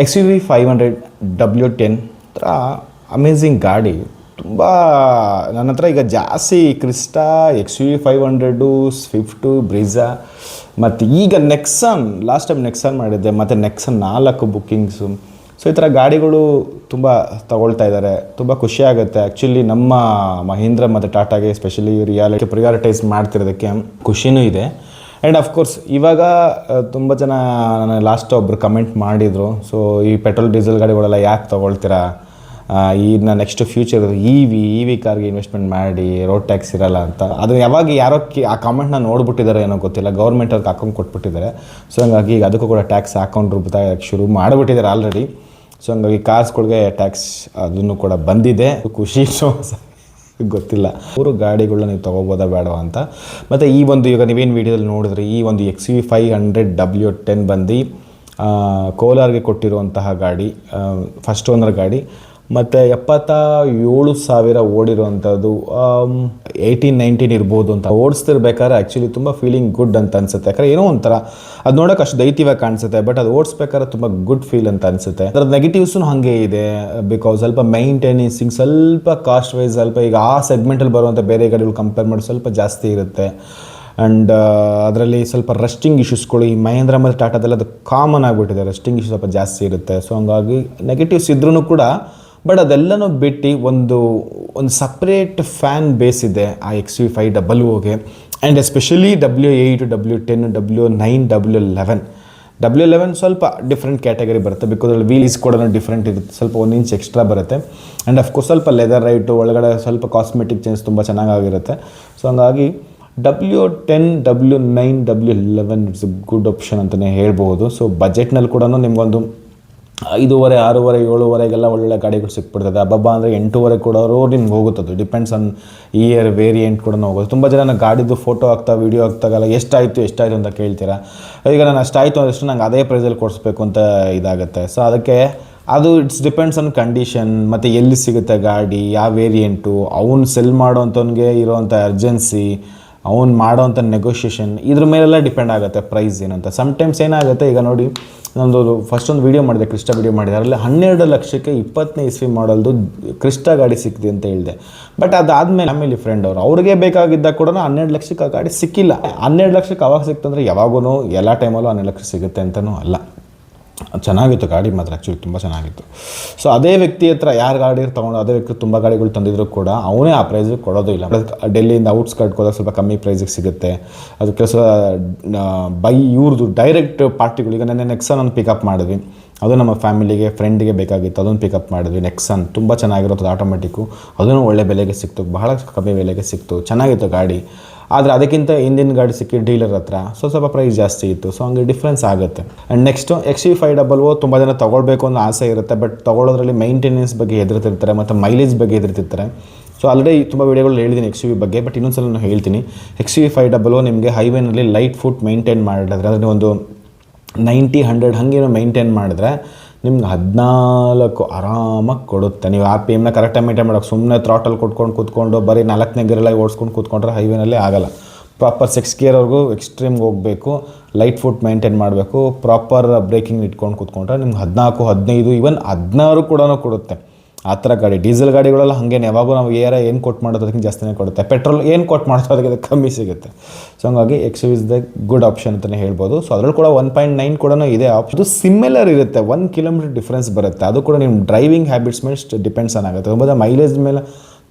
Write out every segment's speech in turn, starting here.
XUV500W10 ಥರ amazing ಗಾಡಿ. ತುಂಬ ನನ್ನ ಹತ್ರ ಈಗ ಜಾಸ್ತಿ ಕ್ರಿಸ್ಟಾ, XUV500, ಸ್ವಿಫ್ಟು, ಬ್ರಿಜಾ ಮತ್ತು ಈಗ ನೆಕ್ಸಾನ್, ಲಾಸ್ಟ್ ಟೈಮ್ ನೆಕ್ಸಾನ್ ಮಾಡಿದ್ದೆ, ಮತ್ತು ನೆಕ್ಸಾನ್ 4 ಬುಕ್ಕಿಂಗ್ಸು. ಸೊ ಈ ಥರ ಗಾಡಿಗಳು ತುಂಬ ತಗೊಳ್ತಾ ಇದ್ದಾರೆ. ತುಂಬ ಖುಷಿಯಾಗುತ್ತೆ ಆ್ಯಕ್ಚುಲಿ. ನಮ್ಮ ಮಹೀಂದ್ರ ಮತ್ತು ಟಾಟಾಗೆ ಸ್ಪೆಷಲಿ ರಿಯಾಲಿಟಿ ಪ್ರಿಯಾರಿಟೈಸ್ ಮಾಡ್ತಿರೋದಕ್ಕೆ ಖುಷಿನೂ ಇದೆ. ಆ್ಯಂಡ್ ಅಫ್ಕೋರ್ಸ್ ಇವಾಗ ತುಂಬ ಜನ ನನ್ನ ಲಾಸ್ಟ್ ಒಬ್ಬರು ಕಮೆಂಟ್ ಮಾಡಿದರು, ಸೊ ಈ ಪೆಟ್ರೋಲ್ ಡೀಸೆಲ್ ಗಾಡಿಗಳೆಲ್ಲ ಯಾಕೆ ತೊಗೊಳ್ತೀರಾ, ಇನ್ನು ನೆಕ್ಸ್ಟ್ ಫ್ಯೂಚರ್ ಇ ವಿ ಕಾರ್ಗೆ ಇನ್ವೆಸ್ಟ್ಮೆಂಟ್ ಮಾಡಿ, ರೋಡ್ ಟ್ಯಾಕ್ಸ್ ಇರಲ್ಲ ಅಂತ. ಅದು ಯಾವಾಗ ಯಾರೋ ಆ ಕಾಮೆಂಟ್ನ ನೋಡ್ಬಿಟ್ಟಿದ್ದಾರೆ ಏನೋ ಗೊತ್ತಿಲ್ಲ, ಗೌರ್ಮೆಂಟ್ ಅವ್ರಿಗೆ ಹಾಕೊಂಡು ಕೊಟ್ಬಿಟ್ಟಿದ್ದಾರೆ. ಸೊ ಹಂಗಾಗಿ ಈಗ ಅದಕ್ಕೂ ಕೂಡ ಟ್ಯಾಕ್ಸ್ ಹಾಕೊಂಡು ರೂಪಾಯಿ ಶುರು ಮಾಡಿಬಿಟ್ಟಿದ್ದಾರೆ ಆಲ್ರೆಡಿ. ಸೊ ಹಂಗಾಗಿ ಕಾರ್ಸ್ಗಳಿಗೆ ಟ್ಯಾಕ್ಸ್ ಅದನ್ನು ಕೂಡ ಬಂದಿದೆ. ಖುಷಿ ಗೊತ್ತಿಲ್ಲ ಮೂರು ಗಾಡಿಗಳನ್ನ ನೀವು ತೊಗೋಬೋದಾ ಬೇಡ ಅಂತ. ಮತ್ತು ಈ ಒಂದು ಈಗ ನೀವೇನು ವೀಡಿಯೋದಲ್ಲಿ ನೋಡಿದ್ರಿ, ಈ ಒಂದು XUV500W10 ಬಂದು ಕೋಲಾರ್ಗೆ ಕೊಟ್ಟಿರುವಂತಹ ಗಾಡಿ, ಫಸ್ಟ್ ಓನರ್ ಗಾಡಿ. ಮತ್ತು 77,000 ಓಡಿರುವಂಥದ್ದು, 18-19 ಇರ್ಬೋದು ಅಂತ ಓಡಿಸ್ತಿರ್ಬೇಕಾದ್ರೆ ಆ್ಯಕ್ಚುಲಿ ತುಂಬ ಫೀಲಿಂಗ್ ಗುಡ್ ಅಂತ ಅನಿಸುತ್ತೆ. ಯಾಕಂದರೆ ಏನೋ ಒಂಥರ ಅದು ನೋಡೋಕೆ ಅಷ್ಟು ದೈತ್ಯವಾಗಿ ಕಾಣಿಸುತ್ತೆ, ಬಟ್ ಅದು ಓಡಿಸ್ಬೇಕಾದ್ರೆ ತುಂಬ ಗುಡ್ ಫೀಲ್ ಅಂತ ಅನಿಸುತ್ತೆ. ಅದರ ನೆಗೆಟಿವ್ಸೂ ಹಾಗೆ ಇದೆ, ಬಿಕಾಸ್ ಸ್ವಲ್ಪ ಮೈಂಟೆನೆನ್ಸಿಂಗ್ ಸ್ವಲ್ಪ ಕಾಸ್ಟ್ ವೈಸ್ ಸ್ವಲ್ಪ ಈಗ ಆ ಸೆಗ್ಮೆಂಟಲ್ಲಿ ಬರುವಂಥ ಬೇರೆ ಗಾಡಿಗಳು ಕಂಪೇರ್ ಮಾಡಿ ಸ್ವಲ್ಪ ಜಾಸ್ತಿ ಇರುತ್ತೆ. ಆ್ಯಂಡ್ ಅದರಲ್ಲಿ ಸ್ವಲ್ಪ ರಸ್ಟಿಂಗ್ ಇಶ್ಯೂಸ್ಗಳು ಈ ಮಹೇಂದ್ರ ಮತ್ತು ಟಾಟಾದಲ್ಲಿ ಅದು ಕಾಮನ್ ಆಗಿಬಿಟ್ಟಿದೆ, ರಸ್ಟಿಂಗ್ ಇಶ್ಯೂಸ್ ಸ್ವಲ್ಪ ಜಾಸ್ತಿ ಇರುತ್ತೆ. ಸೊ ಹಂಗಾಗಿ ನೆಗೆಟಿವ್ಸ್ ಇದ್ರೂ ಕೂಡ, ಬಟ್ ಅದೆಲ್ಲನೂ ಬಿಟ್ಟು ಒಂದು ಸಪ್ರೇಟ್ ಫ್ಯಾನ್ ಬೇಸ್ ಇದೆ ಆ XUV500ಗೆ. And especially W8, W10, W9, W11 ಸ್ವಲ್ಪ ಡಿಫ್ರೆಂಟ್ ಕ್ಯಾಟಗರಿ ಬರುತ್ತೆ, ಬಿಕಾಸ್ ಅಲ್ಲಿ ವೀಲ್ಸ್ ಕೂಡ ಡಿಫ್ರೆಂಟ್ ಇರುತ್ತೆ, ಸ್ವಲ್ಪ 1 ಇಂಚ್ ಎಕ್ಸ್ಟ್ರಾ ಬರುತ್ತೆ. ಆ್ಯಂಡ್ ಅಫ್ಕೋರ್ಸ್ ಸ್ವಲ್ಪ ಲೆದರ್ ರೈಟು ಒಳಗಡೆ ಸ್ವಲ್ಪ ಕಾಸ್ಮೆಟಿಕ್ ಚೇಂಜ್ ತುಂಬ ಚೆನ್ನಾಗಿರುತ್ತೆ. ಸೊ ಹಂಗಾಗಿ W10, W9, W11 it's A good option ಅಂತಲೇ ಹೇಳ್ಬೋದು. ಸೊ ಬಜೆಟ್ನಲ್ಲಿ ಕೂಡ ನಿಮಗೊಂದು 5,500, 6,500, 7,500ಗೆಲ್ಲ ಒಳ್ಳೆ ಗಾಡಿಗಳು ಸಿಕ್ಬಿಡ್ತದೆ. ಹಬ್ಬ ಅಂದರೆ 8,500 ಕೊಡೋರು ನಿಮ್ಗೆ ಹೋಗುತ್ತದೆ. ಡಿಪೆಂಡ್ಸ್ ಆನ್ ಇಯರ್ ವೇರಿಯಂಟ್ ಕೂಡ ಹೋಗೋದು. ತುಂಬ ಜನ ನಾನು ಗಾಡಿದು ಫೋಟೋ ಹಾಕ್ತಾ ವೀಡಿಯೋ ಹಾಕ್ತಾಗಲ್ಲ ಎಷ್ಟಾಯಿತು ಅಂತ ಕೇಳ್ತೀರಾ. ಈಗ ನಾನು ಅಷ್ಟಾಯಿತು ಅಂದಷ್ಟು ನಂಗೆ ಅದೇ ಪ್ರೈಸಲ್ಲಿ ಕೊಡಿಸ್ಬೇಕು ಅಂತ ಇದಾಗುತ್ತೆ. ಸೊ ಅದಕ್ಕೆ ಅದು ಇಟ್ಸ್ ಡಿಪೆಂಡ್ಸ್ ಆನ್ ಕಂಡೀಷನ್, ಮತ್ತು ಎಲ್ಲಿ ಸಿಗುತ್ತೆ ಗಾಡಿ, ಯಾವ ವೇರಿಯಂಟು, ಅವ್ನು ಸೆಲ್ ಮಾಡೋವಂಥವ್ನಿಗೆ ಇರೋವಂಥ ಅರ್ಜೆನ್ಸಿ, ಅವ್ನು ಮಾಡೋವಂಥ ನೆಗೋಷಿಯೇಷನ್, ಇದ್ರ ಮೇಲೆಲ್ಲ ಡಿಪೆಂಡ್ ಆಗುತ್ತೆ ಪ್ರೈಸ್ ಏನಂತ. ಸಮ್ಟೈಮ್ಸ್ ಏನಾಗುತ್ತೆ, ಈಗ ನೋಡಿ ನಮ್ಮದು ಫಸ್ಟ್ ಒಂದು ವೀಡಿಯೋ ಮಾಡಿದೆ, ಕ್ರಿಸ್ಟಾ ವೀಡಿಯೋ ಮಾಡಿದೆ, ಅದರಲ್ಲಿ 12 ಲಕ್ಷಕ್ಕೆ 20ನೇ ಇಸ್ವಿ ಮಾಡಲ್ದು ಕ್ರಿಸ್ಟಾ ಗಾಡಿ ಸಿಕ್ಕಿದೆ ಅಂತ ಹೇಳಿದೆ. ಬಟ್ ಅದಾದಮೇಲೆ ಫ್ಯಾಮಿಲಿ ಫ್ರೆಂಡ್ ಅವ್ರಿಗೆ ಬೇಕಾಗಿದ್ದಾಗ ಕೂಡ 12 ಲಕ್ಷಕ್ಕೆ ಆ ಗಾಡಿ ಸಿಕ್ಕಿಲ್ಲ. 12 ಲಕ್ಷಕ್ಕೆ ಅವಾಗ ಸಿಕ್ತಂದರೆ ಯಾವಾಗೂ ಎಲ್ಲ ಟೈಮಲ್ಲೂ 12 ಲಕ್ಷ ಸಿಗುತ್ತೆ ಅಂತಲೂ ಅಲ್ಲ. ಚೆನ್ನಾಗಿತ್ತು ಗಾಡಿ ಮಾತ್ರ, ಆ್ಯಕ್ಚುಲಿ ತುಂಬ ಚೆನ್ನಾಗಿತ್ತು. ಸೊ ಅದೇ ವ್ಯಕ್ತಿ ಹತ್ರ ಯಾರು ಗಾಡಿ ತೊಗೊಂಡು ಅದೇ ವ್ಯಕ್ತಿ ತುಂಬ ಗಾಡಿಗಳು ತಂದಿದ್ರು ಕೂಡ ಅವನೇ ಆ ಪ್ರೈಸಿಗೆ ಕೊಡೋದು ಇಲ್ಲ. ಡೆಲ್ಲಿಯಿಂದ ಔಟ್ಸ್ಕರ್ಟ್ಗೆ ಹೋದಾಗ ಸ್ವಲ್ಪ ಕಮ್ಮಿ ಪ್ರೈಸಿಗೆ ಸಿಗುತ್ತೆ. ಅದು ಕೆಲಸ ಇವ್ರದ್ದು ಡೈರೆಕ್ಟ್ ಪಾರ್ಟಿಗಳು. ಈಗ ನೆನ್ನೆ ನೆಕ್ಸಾನ್ ಒಂದು ಪಿಕಪ್ ಮಾಡಿದ್ವಿ, ಅದು ನಮ್ಮ ಫ್ಯಾಮಿಲಿಗೆ ಫ್ರೆಂಡಿಗೆ ಬೇಕಾಗಿತ್ತು, ಅದನ್ನು ಪಿಕಪ್ ಮಾಡಿದ್ವಿ. ನೆಕ್ಸಾನ್ ತುಂಬ ಚೆನ್ನಾಗಿರೋದು, ಆಟೋಮೆಟಿಕ್ಕು, ಅದನ್ನು ಒಳ್ಳೆ ಬೆಲೆಗೆ ಸಿಕ್ತು, ಬಹಳ ಕಮ್ಮಿ ಬೆಲೆಗೆ ಸಿಕ್ತು, ಚೆನ್ನಾಗಿತ್ತು ಗಾಡಿ. ಆದರೆ ಅದಕ್ಕಿಂತ ಹಿಂದಿನ ಗಾಡಿ ಸಿಕ್ಕಿ ಡೀಲರ್ ಹತ್ರ ಸ್ವಲ್ಪ ಪ್ರೈಸ್ ಜಾಸ್ತಿ ಇತ್ತು. ಸೊ ಹಂಗೆ ಡಿಫ್ರೆನ್ಸ್ ಆಗುತ್ತೆ. ಆ್ಯಂಡ್ ನೆಕ್ಸ್ಟು XUV500 ತುಂಬ ಜನ ತೊಗೊಳ್ಬೇಕು ಅನ್ನೋ ಆಸೆ ಇರುತ್ತೆ, ಬಟ್ ತೊಗೊಳ್ಳೋದ್ರಲ್ಲಿ ಮೈಂಟೆನೆನ್ಸ್ ಬಗ್ಗೆ ಹೆದರ್ತಿರ್ತಾರೆ ಮತ್ತು ಮೈಲೇಜ್ ಬಗ್ಗೆ ಹೆದರ್ತಿರ್ತಾರೆ. ಸೊ ಆಲ್ರೆಡಿ ತುಂಬ ವೀಡಿಯೋಗಳು ಹೇಳಿದ್ದೀನಿ XUV ಬಗ್ಗೆ, ಬಟ್ ಇನ್ನೊಂದು ಸಲ ನಾನು ಹೇಳ್ತೀನಿ. XUV500 ನಿಮಗೆ ಹೈವೇನಲ್ಲಿ ಲೈಟ್ ಫುಟ್ ಮೈಂಟೈನ್ ಮಾಡಿದ್ರೆ, ಅದರಲ್ಲಿ ಒಂದು 90-100 ಹಾಗೇನೋ ಮೈಂಟೈನ್ ಮಾಡಿದ್ರೆ ನಿಮ್ಗೆ 14 ಆರಾಮಾಗಿ ಕೊಡುತ್ತೆ. ನೀವು RPMನ ಕರೆಕ್ಟಾಗಿ ಮೇಂಟೈನ್ ಮಾಡೋಕ್ಕೆ ಸುಮ್ಮನೆ ಥ್ರಾಟಲ್ ಕೂತ್ಕೊಂಡು ಬರೀ 4ನೇ ಗೇರಲ್ಲಿ ಓಡಿಸ್ಕೊಂಡು ಕೂತ್ಕೊಂಡ್ರೆ ಹೈವೇನಲ್ಲಿ ಆಗೋಲ್ಲ. ಪ್ರಾಪರ್ 6 ಗೇರ್ವರೆಗೂ ಎಕ್ಸ್ಟ್ರೀಮ್ಗೆ ಹೋಗಬೇಕು, ಲೈಟ್ ಫುಟ್ ಮೈಂಟೈನ್ ಮಾಡಬೇಕು, ಪ್ರಾಪರ್ ಬ್ರೇಕಿಂಗ್ ಇಟ್ಕೊಂಡು ಕೂತ್ಕೊಂಡ್ರೆ ನಿಮ್ಗೆ 14, 15, ಈವನ್ 16 ಕೂಡ ಕೊಡುತ್ತೆ. ಆ ಥರ ಗಾಡಿ. ಡೀಸೆಲ್ ಗಾಡಿಗಳೆಲ್ಲ ಹಾಗೇನೆ, ಯಾವಾಗೂ ನಾವು ಏನು ಕೊಟ್ಟು ಮಾಡೋದು ಅದಕ್ಕಿಂತ ಜಾಸ್ತಿನೇ ಕೊಡುತ್ತೆ. ಪೆಟ್ರೋಲ್ ಏನು ಕೊಟ್ಟು ಮಾಡೋದು ಅದಕ್ಕೆ ಕಮ್ಮಿ ಸಿಗುತ್ತೆ. ಸೊ ಹಂಗಾಗಿ XUV is the good option ಅಂತಲೇ ಹೇಳ್ಬೋದು. ಸೊ ಅದರಲ್ಲಿ ಕೂಡ 1.9 ಕೂಡ ಇದೆ ಆಪ್ಷನ್. ಅದು ಸಿಮಿಲರ್ ಇರುತ್ತೆ, 1 ಕಿಲೋಮೀಟರ್ ಡಿಫ್ರೆನ್ಸ್ ಬರುತ್ತೆ. ಅದು ಕೂಡ ನಿಮ್ಮ ಡ್ರೈವಿಂಗ್ ಹ್ಯಾಬಿಟ್ಸ್ ಮೇಲೆ ಡಿಪೆಂಡ್ಸ್ ಆಗುತ್ತೆ. ತುಂಬ ಮೈಲೇಜ್ ಮೇಲೆ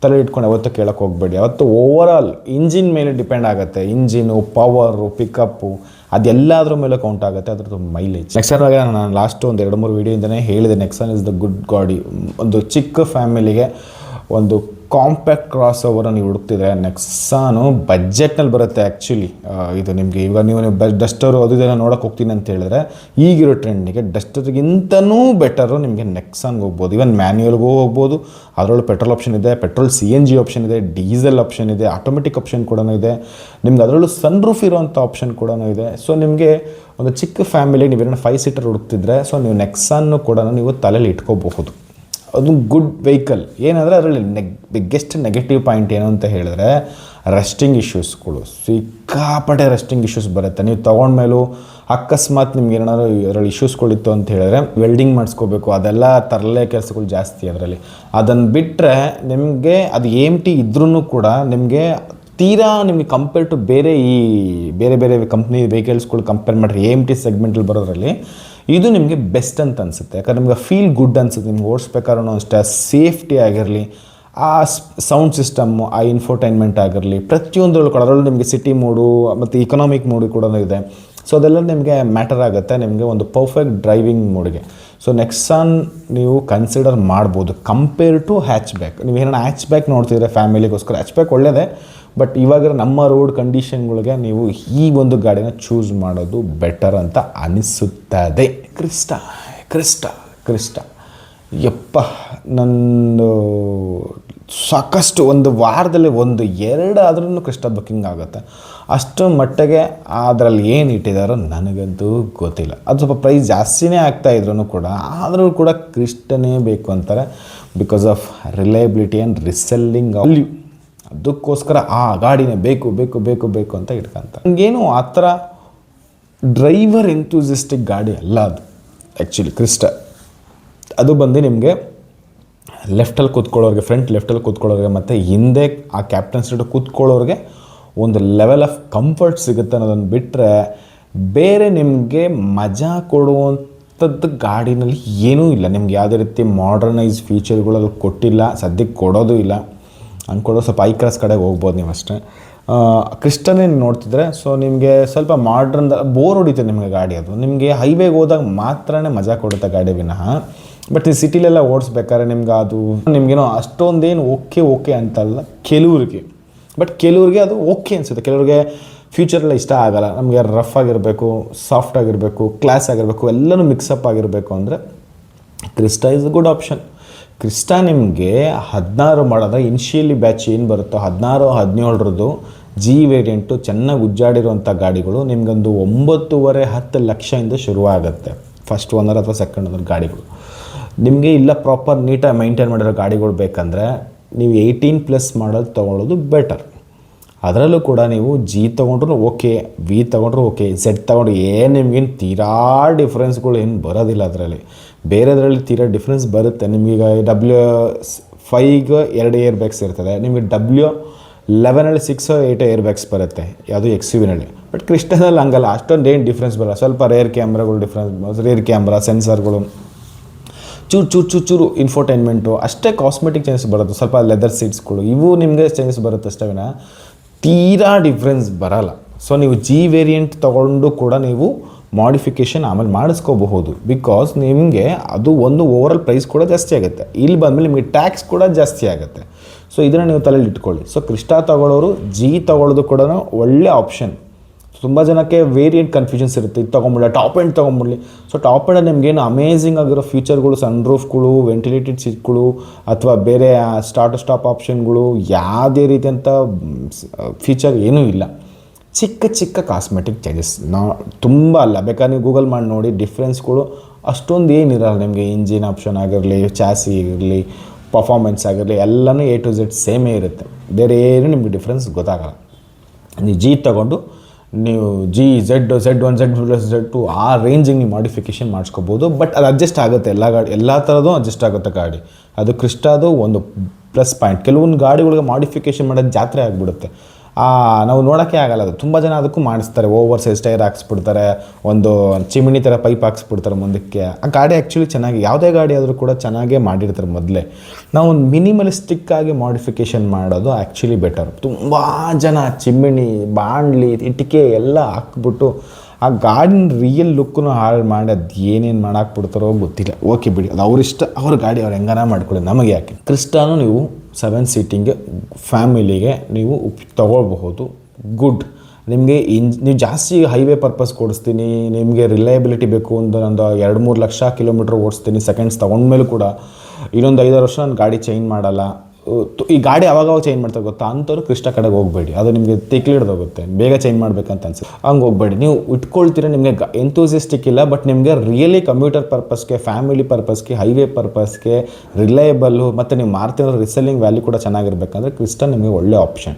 ತಲೆ ಇಟ್ಕೊಂಡು ಯಾವತ್ತೂ ಕೇಳೋಕ್ಕೆ ಹೋಗಬೇಡಿ. ಯಾವತ್ತು ಓವರ್ ಆಲ್ ಇಂಜಿನ್ ಮೇಲೆ ಡಿಪೆಂಡ್ ಆಗುತ್ತೆ. ಇಂಜಿನು, ಪವರು, ಪಿಕಪ್ಪು ಅದೆಲ್ಲದ್ರ ಮೇಲೆ ಕೌಂಟ್ ಆಗುತ್ತೆ ಅದ್ರದ್ದು ಮೈಲೇಜ್. ನೆಕ್ಸಾನ್ಗೆ ನಾನು ಲಾಸ್ಟ್ ಒಂದು 2-3 ವೀಡಿಯೋಯಿಂದನೇ ಹೇಳಿದೆ, ನೆಕ್ಸಾನ್ ಇಸ್ ದ ಗುಡ್ ಗಾಡಿ. ಒಂದು ಚಿಕ್ಕ ಫ್ಯಾಮಿಲಿಗೆ ಒಂದು ಕಾಂಪ್ಯಾಕ್ಟ್ ಕ್ರಾಸ್ ಓವರ್ ನೀವು ಹುಡುಕ್ತಿದ್ರೆ ನೆಕ್ಸಾನು ಬಜೆಟ್ನಲ್ಲಿ ಬರುತ್ತೆ. ಆ್ಯಕ್ಚುಲಿ ಇದು ನಿಮಗೆ ಇವಾಗ ನೀವು ಡಸ್ಟರು ಅದು ಇದನ್ನು ನೋಡೋಕೆ ಹೋಗ್ತೀನಿ ಅಂತ ಹೇಳಿದ್ರೆ ಈಗಿರೋ ಟ್ರೆಂಡಿಗೆ ಡಸ್ಟರ್ಗಿಂತನೂ ಬೆಟರು ನಿಮಗೆ ನೆಕ್ಸಾನ್ಗೆ ಹೋಗ್ಬೋದು. ಇವನ್ ಮ್ಯಾನ್ಯುಯಲ್ಗೂ ಹೋಗ್ಬೋದು, ಅದರಲ್ಲೂ ಪೆಟ್ರೋಲ್ ಆಪ್ಷನ್ ಇದೆ, ಪೆಟ್ರೋಲ್ CNG ಆಪ್ಷನ್ ಇದೆ, ಡೀಸೆಲ್ ಆಪ್ಷನ್ ಇದೆ, ಆಟೋಮೆಟಿಕ್ ಆಪ್ಷನ್ ಕೂಡ ಇದೆ, ನಿಮ್ಗೆ ಅದರಲ್ಲೂ ಸನ್ರೂಫ್ ಇರೋವಂಥ ಆಪ್ಷನ್ ಕೂಡ ಇದೆ. ಸೊ ನಿಮಗೆ ಒಂದು ಚಿಕ್ಕ ಫ್ಯಾಮಿಲಿ ನೀವೇನೋ 5 ಸೀಟರ್ ಹುಡುಕ್ತಿದ್ರೆ ಸೊ ನೀವು ನೆಕ್ಸಾನ್ನು ಕೂಡ ನೀವು ತಲೆಯಲ್ಲಿ ಇಟ್ಕೋಬಹುದು. ಅದು ಗುಡ್ ವೆಹಿಕಲ್. ಏನಂದರೆ ಅದರಲ್ಲಿ ಬಿಗ್ಗೆಸ್ಟ್ ನೆಗೆಟಿವ್ ಪಾಯಿಂಟ್ ಏನು ಅಂತ ಹೇಳಿದ್ರೆ ರೆಸ್ಟಿಂಗ್ ಇಶ್ಯೂಸ್ಗಳು ಸಿಕ್ಕಾಪಟ್ಟೆ ರೆಸ್ಟಿಂಗ್ ಇಶ್ಯೂಸ್ ಬರುತ್ತೆ. ನೀವು ತೊಗೊಂಡ್ಮೇಲೂ ಅಕಸ್ಮಾತ್ ನಿಮ್ಗೆ ಏನಾದ್ರು ಇದರಲ್ಲಿ ಇಶ್ಯೂಸ್ಗಳಿತ್ತು ಅಂತ ಹೇಳಿದ್ರೆ ವೆಲ್ಡಿಂಗ್ ಮಾಡಿಸ್ಕೋಬೇಕು, ಅದೆಲ್ಲ ತರಲೆ ಕೆಲಸಗಳು ಜಾಸ್ತಿ ಅದರಲ್ಲಿ. ಅದನ್ನು ಬಿಟ್ಟರೆ ನಿಮಗೆ ಅದು AMT ಇದ್ರೂ ಕೂಡ ನಿಮಗೆ ತೀರಾ ನಿಮಗೆ ಕಂಪೇರ್ ಟು ಬೇರೆ ಬೇರೆ ಬೇರೆ ಕಂಪ್ನಿ ವೆಹಿಕಲ್ಸ್ಗಳು ಕಂಪೇರ್ ಮಾಡಿರಿ AMT ಸೆಗ್ಮೆಂಟಲ್ಲಿ ಬರೋದ್ರಲ್ಲಿ ಇದು ನಿಮಗೆ ಬೆಸ್ಟ್ ಅಂತ ಅನಿಸುತ್ತೆ. ಯಾಕಂದ್ರೆ ನಿಮ್ಗೆ ಫೀಲ್ ಗುಡ್ ಅನಿಸುತ್ತೆ ನಿಮ್ಗೆ ಓಡಿಸ್ಬೇಕಾದ್ರೂ ಅಷ್ಟೇ. ಸೇಫ್ಟಿ ಆಗಿರಲಿ, ಆ ಸೌಂಡ್ ಸಿಸ್ಟಮ್ಮು, ಆ ಇನ್ಫೋಟೈನ್ಮೆಂಟ್ ಆಗಿರಲಿ, ಪ್ರತಿಯೊಂದರಲ್ಲೂ ಕೂಡ ಅದರಲ್ಲೂ ನಿಮಗೆ ಸಿಟಿ ಮೋಡು ಮತ್ತು ಇಕನಾಮಿಕ್ ಮೋಡು ಕೂಡ ಇದೆ. ಸೊ ಅದೆಲ್ಲ ನಿಮಗೆ ಮ್ಯಾಟರ್ ಆಗುತ್ತೆ ನಿಮಗೆ ಒಂದು ಪರ್ಫೆಕ್ಟ್ ಡ್ರೈವಿಂಗ್ ಮೋಡ್ಗೆ. ಸೊ ನೆಕ್ಸಾನ್ ನೀವು ಕನ್ಸಿಡರ್ ಮಾಡ್ಬೋದು ಕಂಪೇರ್ ಟು ಹ್ಯಾಚ್ ಬ್ಯಾಕ್. ನೀವು ಏನಾರ ಹ್ಯಾಚ್ ಬ್ಯಾಕ್ ನೋಡ್ತಿದ್ರೆ ಫ್ಯಾಮಿಲಿಗೋಸ್ಕರ ಹ್ಯಾಚ್ ಬ್ಯಾಕ್ ಒಳ್ಳೆಯದೇ, ಬಟ್ ಇವಾಗ ನಮ್ಮ ರೋಡ್ ಕಂಡೀಷನ್ಗಳಿಗೆ ನೀವು ಈ ಒಂದು ಗಾಡಿನ ಚೂಸ್ ಮಾಡೋದು ಬೆಟರ್ ಅಂತ ಅನಿಸುತ್ತದೆ. ಕ್ರಿಸ್ಟಾ ಯಪ್ಪ, ನಂದು ಸಾಕಷ್ಟು ಒಂದು ವಾರದಲ್ಲಿ 1-2 ಆದ್ರೂ ಕ್ರಿಸ್ಟಾ ಬುಕ್ಕಿಂಗ್ ಆಗುತ್ತೆ. ಅಷ್ಟು ಮಟ್ಟಿಗೆ ಅದರಲ್ಲಿ ಏನು ಇಟ್ಟಿದ್ದಾರೋ ನನಗಂತೂ ಗೊತ್ತಿಲ್ಲ. ಅದು ಸ್ವಲ್ಪ ಪ್ರೈಸ್ ಜಾಸ್ತಿನೇ ಆಗ್ತಾಯಿದ್ರು ಕೂಡ ಆದರೂ ಕೂಡ ಕ್ರಿಸ್ಟನೇ ಬೇಕು ಅಂತಾರೆ because of reliability and reselling value. ಅದಕ್ಕೋಸ್ಕರ ಆ ಗಾಡಿನೇ ಬೇಕು ಬೇಕು ಬೇಕು ಬೇಕು ಅಂತ ಇಟ್ಕೊಂತಾರೆ. ನನಗೇನು ಆ ಥರ ಡ್ರೈವರ್ ಎಂಥೂಸಿಸ್ಟಿಕ್ ಗಾಡಿ ಅಲ್ಲ ಅದು ಆ್ಯಕ್ಚುಲಿ ಕ್ರಿಸ್ಟಾ. ಅದು ಬಂದು ನಿಮಗೆ ಲೆಫ್ಟಲ್ಲಿ ಕೂತ್ಕೊಳ್ಳೋರಿಗೆ, ಫ್ರಂಟ್ ಲೆಫ್ಟಲ್ಲಿ ಕೂತ್ಕೊಳ್ಳೋರಿಗೆ ಮತ್ತು ಹಿಂದೆ ಆ ಕ್ಯಾಪ್ಟನ್ ಸೀಟ್ ಕೂತ್ಕೊಳ್ಳೋರಿಗೆ ಒಂದು ಲೆವೆಲ್ ಆಫ್ ಕಂಫರ್ಟ್ ಸಿಗುತ್ತೆ ಅನ್ನೋದನ್ನು ಬಿಟ್ಟರೆ ಬೇರೆ ನಿಮಗೆ ಮಜಾ ಕೊಡುವಂಥದ್ದು ಗಾಡಿನಲ್ಲಿ ಏನೂ ಇಲ್ಲ. ನಿಮ್ಗೆ ಯಾವುದೇ ರೀತಿ ಮಾಡರ್ನೈಸ್ ಫೀಚರ್ಗಳು ಅದು ಕೊಟ್ಟಿಲ್ಲ, ಸದ್ಯಕ್ಕೆ ಕೊಡೋದು ಇಲ್ಲ. ಅಂದ್ಕೊಡೋ ಸ್ವಲ್ಪ ಐ ಕ್ರಾಸ್ ಕಡೆಗೆ ಹೋಗ್ಬೋದು ನೀವು ಅಷ್ಟೇ. ಕ್ರಿಸ್ಟನೇ ನೋಡ್ತಿದ್ರೆ ಸೊ ನಿಮಗೆ ಸ್ವಲ್ಪ ಮಾಡ್ರನ್ ಬೋರ್ ಹೊಡಿತದೆ ನಿಮಗೆ ಗಾಡಿ. ಅದು ನಿಮಗೆ ಹೈವೇಗೆ ಹೋದಾಗ ಮಾತ್ರನೇ ಮಜಾ ಕೊಡುತ್ತೆ ಗಾಡಿ ವಿನಃ. ಬಟ್ ಈ ಸಿಟಿಲೆಲ್ಲ ಓಡಿಸ್ಬೇಕಾದ್ರೆ ನಿಮ್ಗೆ ಅದು ನಿಮಗೇನೋ ಅಷ್ಟೊಂದೇನು ಓಕೆ ಅಂತಲ್ಲ ಕೆಲವ್ರಿಗೆ. ಬಟ್ ಕೆಲವ್ರಿಗೆ ಅದು ಓಕೆ ಅನಿಸುತ್ತೆ, ಕೆಲವ್ರಿಗೆ ಫ್ಯೂಚರೆಲ್ಲ ಇಷ್ಟ ಆಗೋಲ್ಲ. ನಮಗೆ ರಫ್ ಆಗಿರಬೇಕು, ಸಾಫ್ಟ್ ಆಗಿರಬೇಕು, ಕ್ಲಾಸ್ ಆಗಿರಬೇಕು, ಎಲ್ಲನೂ ಮಿಕ್ಸಪ್ ಆಗಿರಬೇಕು ಅಂದರೆ Crysta is a good option. Crysta ನಿಮಗೆ 16 ಮಾಡೋದ್ರೆ ಇನಿಷಿಯಲಿ ಬ್ಯಾಚ್ ಏನು ಬರುತ್ತೋ 16-17ರದ್ದು G ವೇರಿಯಂಟು ಚೆನ್ನಾಗಿ ಉಜ್ಜಾಡಿರುವಂಥ ಗಾಡಿಗಳು ನಿಮಗೊಂದು 9.5-10 ಲಕ್ಷದಿಂದ ಶುರುವಾಗುತ್ತೆ ಫಸ್ಟ್ ಓನರ್ ಅಥವಾ ಸೆಕೆಂಡ್ ಓನರ್ ಗಾಡಿಗಳು. ನಿಮಗೆ ಇಲ್ಲ ಪ್ರಾಪರ್ ನೀಟಾಗಿ ಮೈಂಟೈನ್ ಮಾಡಿರೋ ಗಾಡಿಗಳು ಬೇಕಂದರೆ ನೀವು 18+ ಮಾಡಲ್ ತೊಗೊಳ್ಳೋದು ಬೆಟರ್. ಅದರಲ್ಲೂ ಕೂಡ ನೀವು G ತೊಗೊಂಡ್ರು ಓಕೆ, V ತೊಗೊಂಡ್ರು ಓಕೆ, Z ತೊಗೊಂಡ್ರು ಏನು ನಿಮಗೇನು ತೀರಾ ಡಿಫ್ರೆನ್ಸ್ಗಳು ಏನು ಬರೋದಿಲ್ಲ. ಅದರಲ್ಲಿ ಬೇರೆದ್ರಲ್ಲಿ ತೀರಾ ಡಿಫ್ರೆನ್ಸ್ ಬರುತ್ತೆ. ನಿಮಗೀಗ W5ಗೆ 2 ಏರ್ ಬ್ಯಾಗ್ಸ್ ಇರ್ತದೆ, ನಿಮಗೆ W11ಅಲ್ಲಿ 6-8 ಏರ್ ಬ್ಯಾಗ್ಸ್ ಬರುತ್ತೆ ಯಾವುದು XUV-ನಲ್ಲಿ. ಬಟ್ ಕ್ರಿಸ್ಟಾದಲ್ಲಿ ಹಂಗಲ್ಲ, ಅಷ್ಟೊಂದು ಏನು ಡಿಫ್ರೆನ್ಸ್ ಬರೋಲ್ಲ. ಸ್ವಲ್ಪ ರೇರ್ ಕ್ಯಾಮ್ರಾಗಳು ಡಿಫ್ರೆನ್ಸ್, ರೇರ್ ಕ್ಯಾಮ್ರಾ ಸೆನ್ಸರ್ಗಳು, ಚೂರು ಇನ್ಫೋಟೈನ್ಮೆಂಟು ಅಷ್ಟೇ. ಕಾಸ್ಮೆಟಿಕ್ ಚೇಂಜಸ್ ಬರುತ್ತೆ, ಸ್ವಲ್ಪ ಲೆದರ್ ಸೀಟ್ಸ್ಗಳು, ಇವು ನಿಮಗೆ ಚೇಂಜಸ್ ಬರುತ್ತೆ ಅಷ್ಟೇ ವಿನ ತೀರಾ ಡಿಫ್ರೆನ್ಸ್ ಬರೋಲ್ಲ. ಸೊ ನೀವು G ವೇರಿಯಂಟ್ ತೊಗೊಂಡು ಕೂಡ ನೀವು ಮಾಡಿಫಿಕೇಷನ್ ಆಮೇಲೆ ಮಾಡಿಸ್ಕೋಬಹುದು. ಬಿಕಾಸ್ ನಿಮಗೆ ಅದು ಒಂದು ಓವರಾಲ್ ಪ್ರೈಸ್ ಕೂಡ ಜಾಸ್ತಿ ಆಗುತ್ತೆ. ಇಲ್ಲಿ ಬಂದಮೇಲೆ ನಿಮಗೆ ಟ್ಯಾಕ್ಸ್ ಕೂಡ ಜಾಸ್ತಿ ಆಗುತ್ತೆ. ಸೊ ಇದನ್ನು ನೀವು ತಲೆಯಲ್ಲಿ ಇಟ್ಕೊಳ್ಳಿ. ಸೊ ಕ್ರಿಸ್ಟಾ ತೊಗೊಳ್ಳೋರು G ತೊಗೊಳ್ಳೋದು ಕೂಡ ಒಳ್ಳೆ ಆಪ್ಷನ್. ತುಂಬ ಜನಕ್ಕೆ ವೇರಿಯಂಟ್ ಕನ್ಫ್ಯೂಷನ್ಸ್ ಇರುತ್ತೆ, ಇದು ತೊಗೊಂಬಿಡಲಿ ಟಾಪ್ ಎಂಡ್ ತೊಗೊಂಬಿಡಲಿ. ಸೊ ಟಾಪ್ ಎಂಡ್ ನಿಮಗೇನು ಅಮೇಝಿಂಗ್ ಆಗಿರೋ ಫೀಚರ್ಗಳು, ಸನ್ ರೂಫ್ಗಳು, ವೆಂಟಿಲೇಟೆಡ್ ಸೀಟ್ಗಳು ಅಥವಾ ಬೇರೆ ಸ್ಟಾರ್ಟ್ ಸ್ಟಾಪ್ ಆಪ್ಷನ್ಗಳು ಯಾವುದೇ ರೀತಿಯಂಥ ಫೀಚರ್ ಏನೂ ಇಲ್ಲ. ಚಿಕ್ಕ ಕಾಸ್ಮೆಟಿಕ್ ಚೇಂಜಸ್ ತುಂಬ ಅಲ್ಲ. ಬೇಕಾದ್ರೆ ನೀವು ಗೂಗಲ್ ಮಾಡಿ ನೋಡಿ, ಡಿಫ್ರೆನ್ಸ್ಗಳು ಅಷ್ಟೊಂದು ಏನಿರಲ್ಲ. ನಿಮಗೆ ಇಂಜಿನ್ ಆಪ್ಷನ್ ಆಗಿರಲಿ, ಚಾಸಿ ಆಗಿರಲಿ, ಪರ್ಫಾರ್ಮೆನ್ಸ್ ಆಗಿರಲಿ ಎಲ್ಲನೂ A to Z ಸೇಮೇ ಇರುತ್ತೆ. ಬೇರೆ ಏನು ನಿಮಗೆ ಡಿಫ್ರೆನ್ಸ್ ಗೊತ್ತಾಗಲ್ಲ. ನೀವು G ತೊಗೊಂಡು ನೀವು Z1, Z2 ಆ ರೇಂಜಿಗೆ ನೀವು ಮಾಡಿಫಿಕೇಷನ್ ಮಾಡಿಸ್ಕೋಬೋದು. ಬಟ್ ಅದು ಅಡ್ಜಸ್ಟ್ ಆಗುತ್ತೆ, ಎಲ್ಲ ಥರದ್ದು ಅಡ್ಜಸ್ಟ್ ಆಗುತ್ತೆ ಗಾಡಿ. ಅದು ಕ್ರಿಸ್ಟಾದು ಒಂದು ಪ್ಲಸ್ ಪಾಯಿಂಟ್. ಕೆಲವೊಂದು ಗಾಡಿಗಳಿಗೆ ಮಾಡಿಫಿಕೇಷನ್ ಮಾಡೋದು ಜಾತ್ರೆ ಆಗಿಬಿಡುತ್ತೆ, ನಾವು ನೋಡೋಕ್ಕೆ ಆಗಲ್ಲ. ಅದು ತುಂಬ ಜನ ಅದಕ್ಕೂ ಮಾಡಿಸ್ತಾರೆ, ಓವರ್ ಸೈಜ್ ಟೈರ್ ಹಾಕ್ಸ್ಬಿಡ್ತಾರೆ, ಒಂದು ಚಿಮಿನಿ ಥರ ಪೈಪ್ ಹಾಕ್ಸ್ಬಿಡ್ತಾರೆ ಮುಂದಕ್ಕೆ. ಆ ಗಾಡಿ ಆ್ಯಕ್ಚುಲಿ ಚೆನ್ನಾಗಿ, ಯಾವುದೇ ಗಾಡಿ ಆದರೂ ಕೂಡ ಚೆನ್ನಾಗೇ ಮಾಡಿರ್ತಾರೆ ಮೊದಲೇ. ನಾವು ಒಂದು ಮಿನಿಮಲಿಸ್ಟಿಕ್ ಆಗಿ ಮಾಡಿಫಿಕೇಷನ್ ಮಾಡೋದು ಆ್ಯಕ್ಚುಲಿ ಬೆಟರ್. ತುಂಬ ಜನ ಚಿಮಿನಿ, ಬಾಣಲಿ, ಇಟ್ಟಿಗೆ ಎಲ್ಲ ಹಾಕ್ಬಿಟ್ಟು ಆ ಗಾಡಿನ ರಿಯಲ್ ಲುಕ್ಕನ್ನು ಹಾಳು ಮಾಡಿ ಅದು ಏನೇನು ಮಾಡಾಕ್ಬಿಡ್ತಾರೋ ಗೊತ್ತಿಲ್ಲ. ಓಕೆ ಬಿಡಿ, ಅದು ಅವ್ರಿಷ್ಟ, ಅವ್ರ ಗಾಡಿ ಅವ್ರು ಹೆಂಗಾನ ಮಾಡ್ಕೊಳ್ಳಿ, ನಮಗೆ ಯಾಕೆ. ಕ್ರಿಸ್ಟಾನು ನೀವು 7 ಸೀಟಿಂಗ್ಗೆ ಫ್ಯಾಮಿಲಿಗೆ ನೀವು ತೊಗೊಳ್ಬಹುದು. ಗುಡ್. ನಿಮಗೆ ನೀವು ಜಾಸ್ತಿ ಹೈವೇ ಪರ್ಪಸ್ ಕೊಡಿಸ್ತೀನಿ, ನಿಮಗೆ ರಿಲಯಬಿಲಿಟಿ ಬೇಕು ಒಂದು 2-3 ಲಕ್ಷ ಕಿಲೋಮೀಟ್ರ್ ಓಡಿಸ್ತೀನಿ ಸೆಕೆಂಡ್ಸ್ ತೊಗೊಂಡ್ಮೇಲೂ ಕೂಡ ಇನ್ನೊಂದು 5 ವರ್ಷ ನಾನು ಗಾಡಿ ಚೇಂಜ್ ಮಾಡಲ್ಲ, ಈ ಗಾಡಿ ಅವಾಗ ಚೇಂಜ್ ಮಾಡ್ತಾರೆ ಗೊತ್ತಾ, ಅಂಥವ್ರು ಕ್ರಿಸ್ಟಾ ಕಡೆಗೆ ಹೋಗಬೇಡಿ. ಅದು ನಿಮಗೆ ತಿಕ್ಲಿಡ್ದೋಗುತ್ತೆ, ಬೇಗ ಚೇಂಜ್ ಮಾಡಬೇಕಂತ ಅನ್ಸುತ್ತೆ, ಹಂಗೆ ಹೋಗಬೇಡಿ. ನೀವು ಇಟ್ಕೊಳ್ತೀರ, ನಿಮಗೆ ಎಂತೂಸಿಸ್ಟಿಕ್ ಇಲ್ಲ, ಬಟ್ ನಿಮಗೆ ರಿಯಲಿ ಕಮ್ಯೂಟರ್ ಪರ್ಪಸ್ಗೆ, ಫ್ಯಾಮಿಲಿ ಪರ್ಪಸ್ಗೆ, ಹೈವೇ ಪರ್ಪಸ್ಗೆ ರಿಲಯಬಲ್ಲು ಮತ್ತು ನೀವು ಮಾರ್ತಿರೋ ರಿಸೆಲ್ಲಿಂಗ್ ವ್ಯಾಲ್ಯೂ ಕೂಡ ಚೆನ್ನಾಗಿರ್ಬೇಕಂದ್ರೆ ಕ್ರಿಸ್ಟಾ ನಿಮಗೆ ಒಳ್ಳೆ ಆಪ್ಷನ್.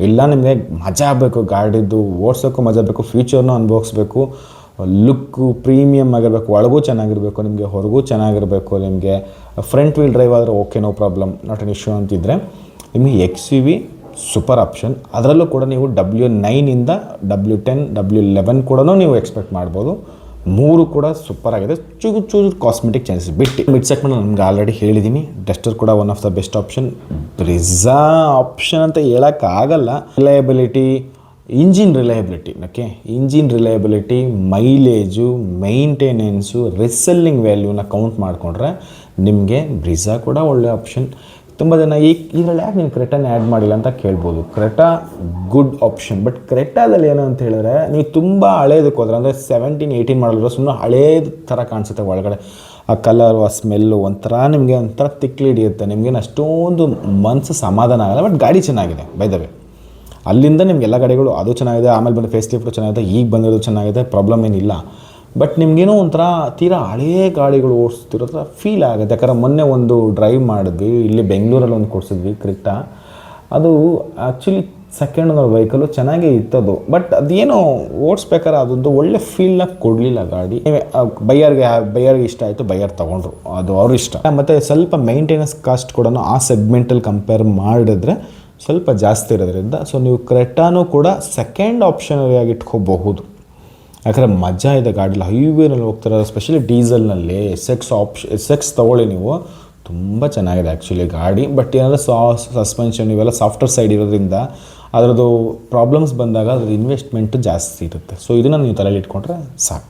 ಇಲ್ಲ ನಿಮಗೆ ಮಜಾ ಬೇಕು, ಗಾಡಿದು ಓಡಿಸೋಕ್ಕೂ ಮಜಾ ಬೇಕು, ಫ್ಯೂಚರ್ನೂ ಅನುಭವಿಸ್ಬೇಕು, ಲುಕ್ಕು ಪ್ರೀಮಿಯಮ್ ಆಗಿರಬೇಕು, ಒಳಗೂ ಚೆನ್ನಾಗಿರಬೇಕು, ನಿಮಗೆ ಹೊರಗೂ ಚೆನ್ನಾಗಿರಬೇಕು, ನಿಮಗೆ ಫ್ರಂಟ್ ವೀಲ್ ಡ್ರೈವ್ ಆದರೆ okay no problem, not an issue ಅಂತಿದ್ದರೆ ನಿಮಗೆ XUV ಸೂಪರ್ ಆಪ್ಷನ್. ಅದರಲ್ಲೂ ಕೂಡ ನೀವು W9ಇಂದ W10 W11 ಕೂಡ ನೀವು ಎಕ್ಸ್ಪೆಕ್ಟ್ ಮಾಡ್ಬೋದು. 3 ಕೂಡ ಸೂಪರ್ ಆಗಿದೆ. ಚೂರು ಕಾಸ್ಮೆಟಿಕ್ ಚೇಂಜಸ್ ಬಿಟ್ಟು ಮಿಡ್ ಸೆಗ್ಮೆಂಟ್ ನನಗೆ ಆಲ್ರೆಡಿ ಹೇಳಿದ್ದೀನಿ, ಡಸ್ಟರ್ ಕೂಡ one of the best option. Brezza option ಅಂತ ಹೇಳೋಕ್ಕಾಗಲ್ಲ. Reliability, engine reliability, mileage, maintenance, reselling ವ್ಯಾಲ್ಯೂನ ಕೌಂಟ್ ಮಾಡಿಕೊಂಡ್ರೆ ನಿಮಗೆ ಬ್ರಿಝಾ ಕೂಡ ಒಳ್ಳೆ ಆಪ್ಷನ್. ತುಂಬ ಜನ ಇದರಲ್ಲಿ ಯಾಕೆ ನೀವು ಕ್ರೆಟಾನ ಆ್ಯಡ್ ಮಾಡಿಲ್ಲ ಅಂತ ಕೇಳ್ಬೋದು. ಕ್ರೆಟಾ ಗುಡ್ ಆಪ್ಷನ್, ಬಟ್ ಕ್ರೆಟಾದಲ್ಲಿ ಏನು ಅಂತ ಹೇಳಿದ್ರೆ ನೀವು ತುಂಬ ಹಳೇದಕ್ಕೆ ಹೋದ್ರೆ ಅಂದರೆ 17-18 ಮಾಡಲಿರೋ ಸುಮ್ಮನೆ ಹಳೇದು ಥರ ಕಾಣಿಸುತ್ತೆ ಒಳಗಡೆ. ಆ ಕಲರು, ಆ ಸ್ಮೆಲ್ಲು ಒಂಥರ ತಿಕ್ಲಿ ಹಿಡಿಯುತ್ತೆ, ನಿಮಗೇನು ಅಷ್ಟೊಂದು ಮನಸ್ಸು ಸಮಾಧಾನ ಆಗಲ್ಲ. ಬಟ್ ಗಾಡಿ ಚೆನ್ನಾಗಿದೆ ಬೈ ದ ವೇ. ಅಲ್ಲಿಂದ ನಿಮಗೆಲ್ಲ ಗಾಡಿಗಳು ಅದು ಚೆನ್ನಾಗಿದೆ, ಆಮೇಲೆ ಬಂದು ಫೇಸ್ ಲಿಫ್ಟು ಚೆನ್ನಾಗಿದೆ, ಈಗ ಬಂದಿರೋದು ಚೆನ್ನಾಗಿದೆ, ಪ್ರಾಬ್ಲಮ್ ಏನಿಲ್ಲ. ಬಟ್ ನಿಮಗೇನೋ ಒಂಥರ ತೀರಾ ಹಳೇ ಗಾಡಿಗಳು ಓಡಿಸ್ತಿರೋ ಥರ ಫೀಲ್ ಆಗುತ್ತೆ. ಯಾಕಂದರೆ ಮೊನ್ನೆ ಒಂದು ಡ್ರೈವ್ ಮಾಡಿದ್ವಿ, ಇಲ್ಲಿ ಬೆಂಗಳೂರಲ್ಲಿ ಒಂದು ಕೊಡಿಸಿದ್ವಿ ಕ್ರಿಟಾ. ಅದು ಆ್ಯಕ್ಚುಲಿ ಸೆಕೆಂಡ್ ಓನರ್ ವೆಹಿಕಲ್ಲು ಚೆನ್ನಾಗೇ ಇತ್ತದು, ಬಟ್ ಅದೇನೋ ಓಡಿಸ್ಬೇಕಾದ್ರೆ ಅದೊಂದು ಒಳ್ಳೆ ಫೀಲ್ನ ಕೊಡಲಿಲ್ಲ ಗಾಡಿ. ಬೈಯರ್ಗೆ ಇಷ್ಟ ಆಯಿತು, ಬೈಯರ್ ತೊಗೊಂಡ್ರು, ಅದು ಅವ್ರ ಇಷ್ಟ. ಮತ್ತು ಸ್ವಲ್ಪ ಮೈಂಟೆನೆನ್ಸ್ ಕಾಸ್ಟ್ ಕೂಡ ಆ ಸೆಗ್ಮೆಂಟಲ್ಲಿ ಕಂಪೇರ್ ಮಾಡಿದ್ರೆ ಸ್ವಲ್ಪ ಜಾಸ್ತಿ ಇರೋದ್ರಿಂದ ಸೊ ನೀವು ಕ್ರೆಟಾನೂ ಕೂಡ ಸೆಕೆಂಡ್ ಆಪ್ಷನರಿ ಇಟ್ಕೋಬಹುದು. ಯಾಕಂದರೆ ಮಜಾ ಇದೆ ಗಾಡಿಲಿ, ಹೈವೇನಲ್ಲಿ ಹೋಗ್ತಿರೋ, ಸ್ಪೆಷಲಿ ಡೀಸೆಲ್ನಲ್ಲಿ SX ತೊಗೊಳ್ಳಿ ನೀವು, ತುಂಬ ಚೆನ್ನಾಗಿದೆ ಆ್ಯಕ್ಚುಲಿ ಗಾಡಿ. ಬಟ್ ಏನಾದರೂ ಸಸ್ಪೆನ್ಷನ್ ಇವೆಲ್ಲ ಸಾಫ್ಟ್ವೇರ್ ಸೈಡ್ ಇರೋದ್ರಿಂದ ಅದರದ್ದು ಪ್ರಾಬ್ಲಮ್ಸ್ ಬಂದಾಗ ಅದ್ರ ಇನ್ವೆಸ್ಟ್ಮೆಂಟು ಜಾಸ್ತಿ ಇರುತ್ತೆ. ಸೊ ಇದನ್ನು ನೀವು ತಲೆಯಲ್ಲಿ ಇಟ್ಕೊಂಡ್ರೆ ಸಾಕು.